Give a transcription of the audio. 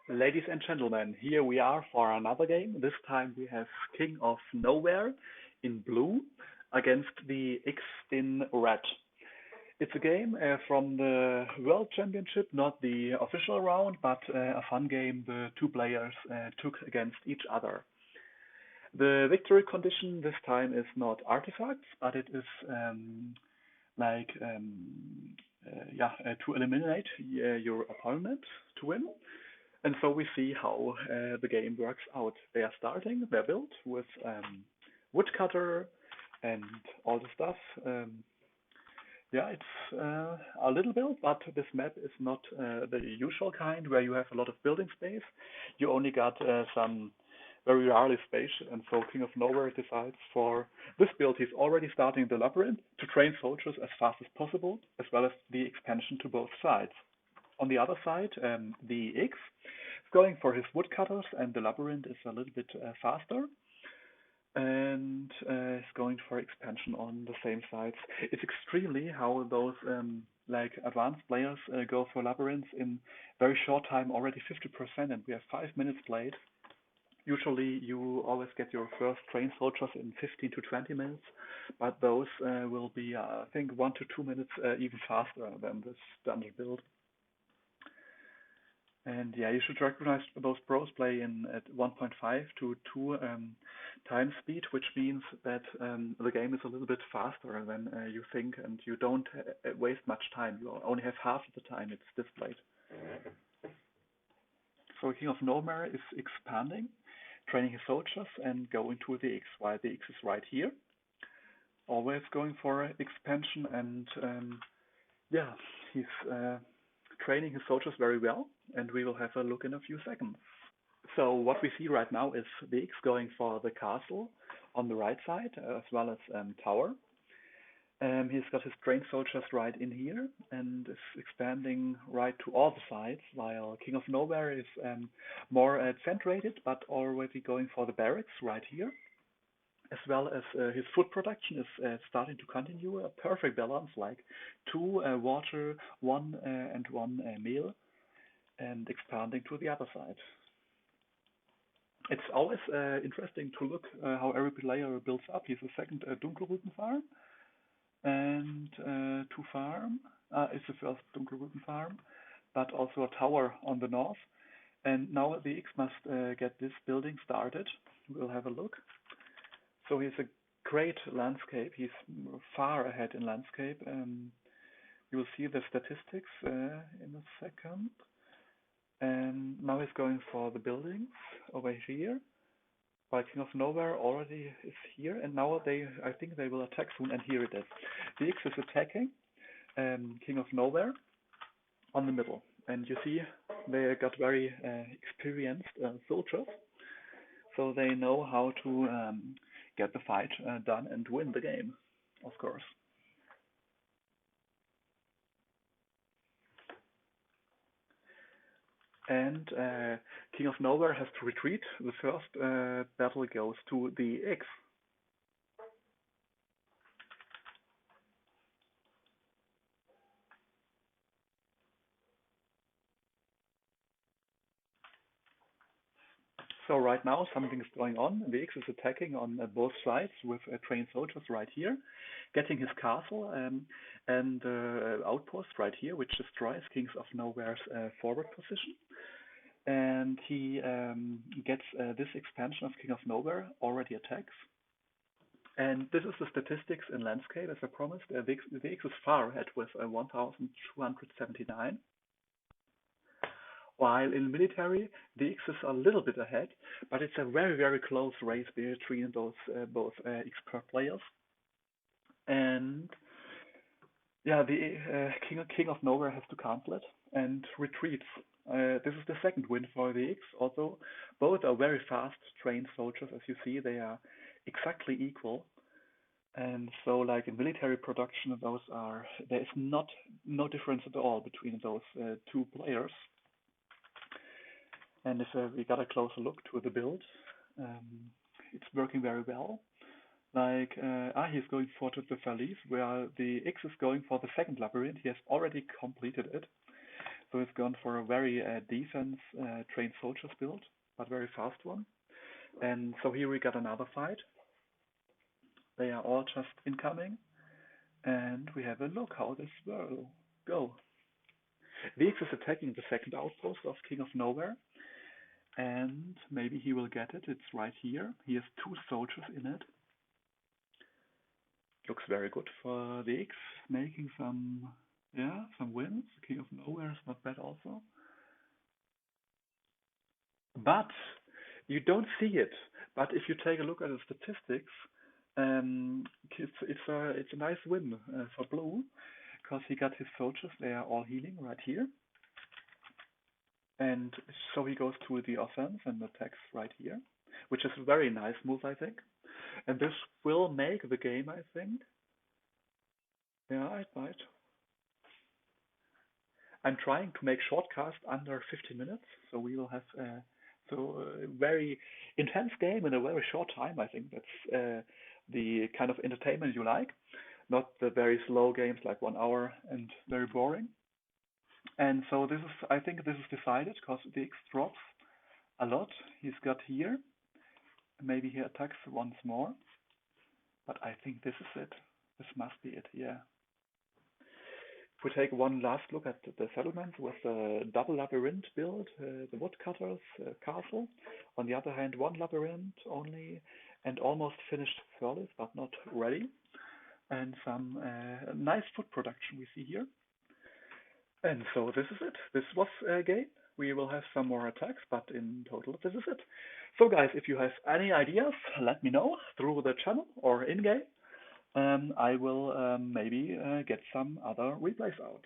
Ladies and gentlemen, here we are for another game. This time we have King of Nowhere in blue against the X in red. It's a game from the World Championship, not the official round, but a fun game the two players took against each other. The victory condition this time is not artifacts, but it is like to eliminate your opponent to win. And so we see how the game works out. They are starting their build with woodcutter and all the stuff. It's a little build, but this map is not the usual kind where you have a lot of building space. You only got some very rarely space, and so King of Nowhere decides for this build he's already starting the labyrinth to train soldiers as fast as possible, as well as the expansion to both sides. On the other side, the X is going for his woodcutters, and the labyrinth is a little bit faster, and is going for expansion on the same sides. It's extremely how those like advanced players go for labyrinths in very short time, already 50%, and we have 5 minutes played. Usually you always get your first trained soldiers in 15 to 20 minutes, but those will be, I think, 1 to 2 minutes even faster than this standard build. And yeah, you should recognize those pros play in at 1.5 to 2 time speed, which means that the game is a little bit faster than you think, and you don't waste much time. You only have half of the time it's displayed. So King of Nowhere is expanding, training his soldiers, and going to the X, while the X is right here. Always going for expansion, and he's training his soldiers very well, and we will have a look in a few seconds. So what we see right now is the X going for the castle on the right side, as well as tower. He's got his trained soldiers right in here and is expanding right to all the sides, while King of Nowhere is more centrated, but already going for the barracks right here, as well as his food production is starting to continue a perfect balance, like 2 water, 1 and 1 meal, and expanding to the other side. It's always interesting to look how every player builds up. He's the second Dunkelrüten farm, and to farm is the first Dunkelrüten farm, but also a tower on the north. And now the X must get this building started. We'll have a look. So he's a great landscape. He's far ahead in landscape. You will see the statistics in a second. And now he's going for the buildings over here. While King of Nowhere already is here, and now I think they will attack soon. And here it is. The X is attacking King of Nowhere on the middle, and you see they got very experienced soldiers, so they know how to get the fight done and win the game, of course. And King of Nowhere has to retreat. The first battle goes to the X. So right now something is going on. The X is attacking on both sides with trained soldiers right here, getting his castle and outpost right here, which destroys Kings of Nowhere's forward position. And he gets this expansion of King of Nowhere already attacks. And this is the statistics in landscape, as I promised. The X is far ahead with 1,279. While in military, the X is a little bit ahead, but it's a very, very close race between those both expert players. And yeah, the King of Nowhere has to cancel it and retreats. This is the second win for the X. Also, both are very fast trained soldiers. As you see, they are exactly equal. And so, like in military production, there is no difference at all between those two players. And if we got a closer look to the build, it's working very well. Like, he's going for to the Verlies, where the X is going for the second labyrinth. He has already completed it. So he's gone for a very defense trained soldiers build, but very fast one. And so here we got another fight. They are all just incoming, and we have a look how this will go. Vix is attacking the second outpost of King of Nowhere, and maybe he will get it. It's right here. He has two soldiers in it. Looks very good for Vix, making some wins. King of Nowhere is not bad also. But you don't see it. But if you take a look at the statistics, it's a nice win for Blue because he got his soldiers. They are all healing right here, and so he goes to the offense and attacks right here, which is a very nice move, I think. And this will make the game, I think. Yeah, it might. I'm trying to make shortcast under 50 minutes, so we will have a very intense game in a very short time. I think that's the kind of entertainment you like, not the very slow games like 1 hour and very boring. And so this is, I think this is decided because the X drops a lot. He's got here. Maybe he attacks once more, but I think this is it. This must be it. Yeah. If we take one last look at the settlement with the double labyrinth build, the woodcutters castle. On the other hand, one labyrinth only, and almost finished service, but not ready. And some nice food production we see here. And so this is it. This was a game. We will have some more attacks, but in total, this is it. So guys, if you have any ideas, let me know through the channel or in-game. I will maybe get some other replays out.